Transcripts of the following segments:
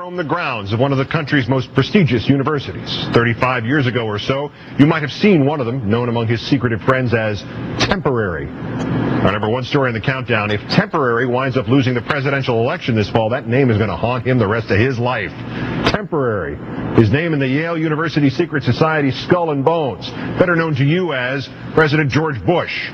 roam the grounds of one of the country's most prestigious universities. 35 years ago or so, you might have seen one of them, known among his secretive friends as Temporary. Our number one story in the countdown: if Temporary winds up losing the presidential election this fall, that name is going to haunt him the rest of his life. Temporary. His name in the Yale University secret society Skull and Bones, better known to you as President George Bush.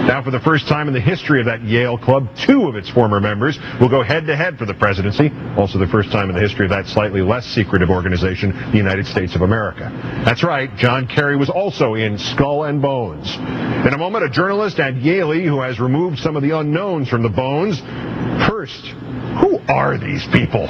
Now, for the first time in the history of that Yale club, two of its former members will go head-to-head for the presidency. Also the first time in the history of that slightly less secretive organization, the United States of America. That's right, John Kerry was also in Skull and Bones. In a moment, a journalist at Yale who has removed some of the unknowns from the bones. First, who are these people?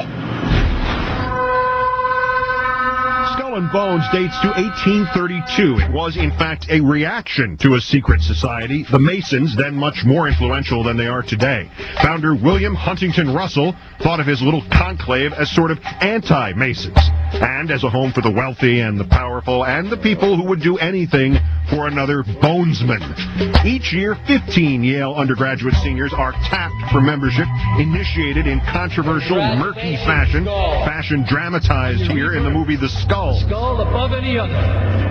Skull and Bones dates to 1832. It was, in fact, a reaction to a secret society, the Masons, then much more influential than they are today. Founder William Huntington Russell thought of his little conclave as sort of anti-Masons, and as a home for the wealthy and the powerful and the people who would do anything for another bonesman. Each year, 15 Yale undergraduate seniors are tapped for membership, initiated in controversial, murky fashion dramatized here in the movie The Skull. Skull above any other.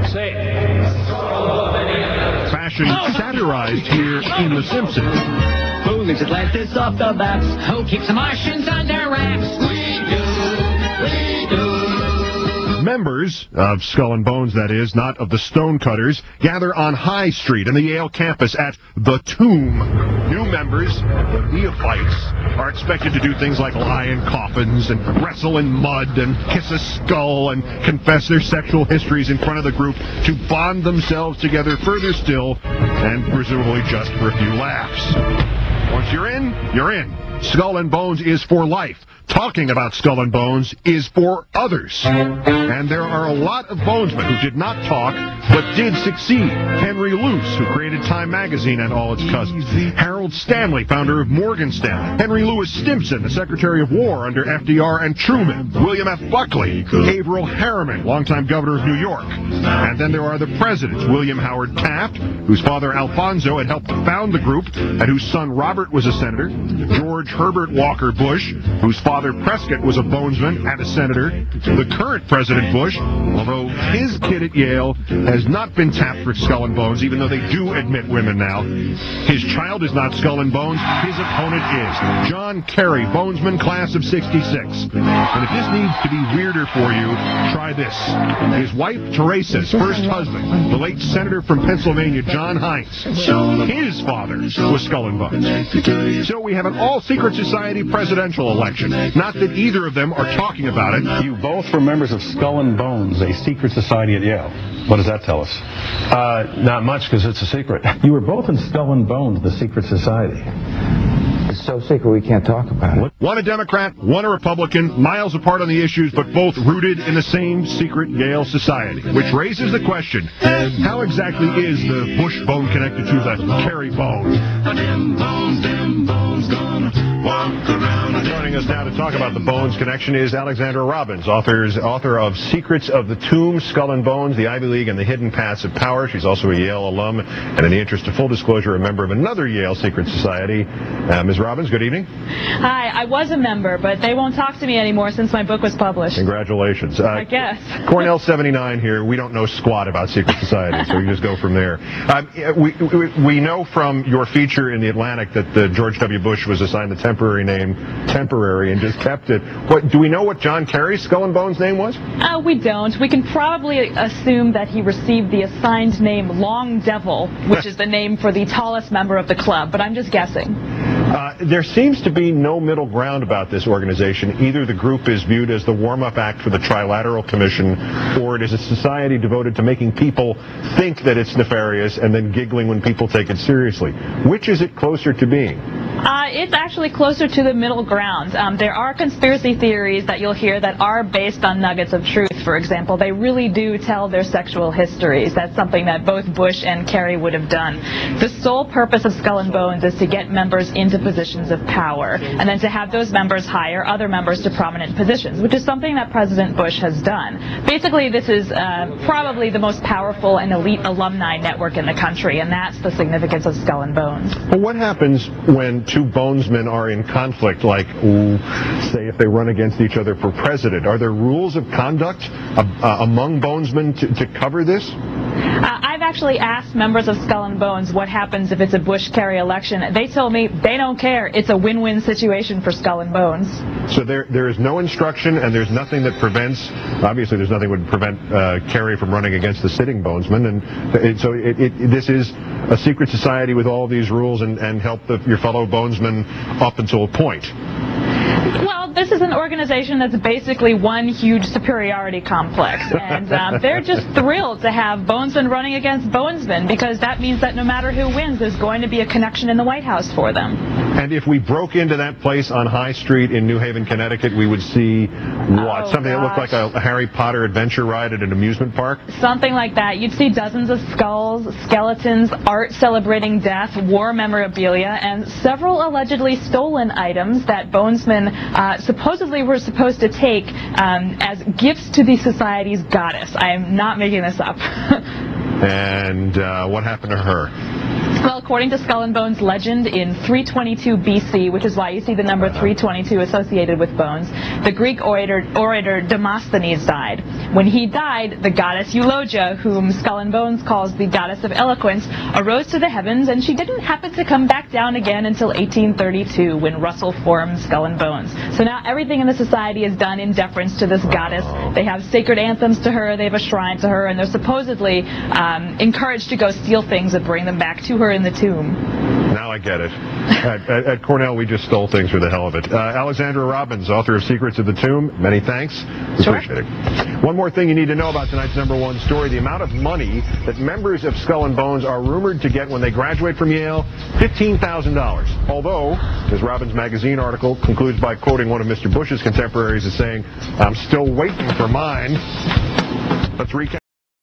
Say it. Skull above any other. Fashion satirized here in The Simpsons. Who leaves Atlantis off the maps? Who keeps the Martians under wraps? We do. Members of Skull and Bones, that is, not of the Stonecutters, gather on High Street in the Yale campus at The Tomb. New members, the neophytes, are expected to do things like lie in coffins and wrestle in mud and kiss a skull and confess their sexual histories in front of the group to bond themselves together further still, and presumably just for a few laughs. Once you're in, you're in. Skull and Bones is for life. Talking about Skull and Bones is for others. And there are a lot of bonesmen who did not talk, but did succeed. Henry Luce, who created Time Magazine and all its cousins. Harold Stanley, founder of Morgan Stanley. Henry Louis Stimson, the Secretary of War under FDR and Truman. William F. Buckley. Averill Harriman, longtime governor of New York. And then there are the presidents. William Howard Taft, whose father Alfonso had helped to found the group, and whose son Robert was a senator. George Herbert Walker Bush, whose father Prescott was a bonesman and a senator. The current President Bush, although his kid at Yale has not been tapped for Skull and Bones, even though they do admit women now. His child is not Skull and Bones, his opponent is. John Kerry, bonesman, class of 66. And if this needs to be weirder for you, try this. His wife, Teresa's first husband, the late senator from Pennsylvania, John Heinz. His father was Skull and Bones. So we have an all-secret society presidential election. Not that either of them are talking about it. You both were members of Skull and Bones, a secret society at Yale. What does that tell us? Not much, because it's a secret. You were both in Skull and Bones, the secret society. It's so secret we can't talk about it. One a Democrat, one a Republican, miles apart on the issues, but both rooted in the same secret Yale society. Which raises the question, how exactly is the Bush bone connected to the Kerry bone? Them bones gonna walk around. Joining us now to talk about the Bones connection is Alexandra Robbins, author of Secrets of the Tomb, Skull and Bones, the Ivy League, and the Hidden Paths of Power. She's also a Yale alum, and in the interest of full disclosure, a member of another Yale secret society. Ms. Robbins, good evening. Hi, I was a member, but they won't talk to me anymore since my book was published. Congratulations. I guess. Cornell 79 here. We don't know squat about secret society, so we just go from there. We know from your feature in The Atlantic that George W. Bush was assigned the temporary name Temporary and just kept it. Do we know what John Kerry's Skull and Bones name was? We don't. We can probably assume that he received the assigned name Long Devil, which is the name for the tallest member of the club, but I'm just guessing. There seems to be no middle ground about this organization. Either the group is viewed as the warm-up act for the Trilateral Commission, or it is a society devoted to making people think that it's nefarious and then giggling when people take it seriously. Which is it closer to being? It's actually closer to the middle ground. There are conspiracy theories that you'll hear that are based on nuggets of truth. For example, they really do tell their sexual histories. That's something that both Bush and Kerry would have done. The sole purpose of Skull and Bones is to get members into positions of power, and then to have those members hire other members to prominent positions, which is something that President Bush has done. Basically, this is probably the most powerful and elite alumni network in the country, and that's the significance of Skull and Bones. Well, what happens when two bonesmen are in conflict, like, say, if they run against each other for president? Are there rules of conduct among bonesmen to cover this? I've actually asked members of Skull and Bones what happens if it's a Bush-Kerry election. They told me they don't care. It's a win-win situation for Skull and Bones. So there is no instruction, and there's nothing that prevents, obviously there's nothing that would prevent Kerry from running against the sitting bonesman, and so this is a secret society with all these rules and help your fellow bonesmen up until a point. Well, this is an organization that's basically one huge superiority complex, and they're just thrilled to have bonesmen running against bonesmen, because that means that no matter who wins, there's going to be a connection in the White House for them. And if we broke into that place on High Street in New Haven, Connecticut, we would see what? Something that looked like a Harry Potter adventure ride at an amusement park? Something like that. You'd see dozens of skulls, skeletons, art celebrating death, war memorabilia, and several allegedly stolen items that bonesmen supposedly were supposed to take as gifts to the society's goddess. I am not making this up. And what happened to her? Well, according to Skull and Bones legend, in 322 BC, which is why you see the number 322 associated with bones, the Greek orator Demosthenes died. When he died, the goddess Eulogia, whom Skull and Bones calls the goddess of eloquence, arose to the heavens, and she didn't happen to come back down again until 1832, when Russell formed Skull and Bones. So now everything in the society is done in deference to this goddess. They have sacred anthems to her, they have a shrine to her, and they're supposedly encouraged to go steal things and bring them back to her in the tomb. Now I get it. At Cornell, we just stole things for the hell of it. Alexandra Robbins, author of Secrets of the Tomb, many thanks. Sure. Appreciate it. One more thing you need to know about tonight's #1 story, the amount of money that members of Skull and Bones are rumored to get when they graduate from Yale, $15,000. Although, as Robbins Magazine article concludes by quoting one of Mr. Bush's contemporaries as saying, "I'm still waiting for mine." Let's recap.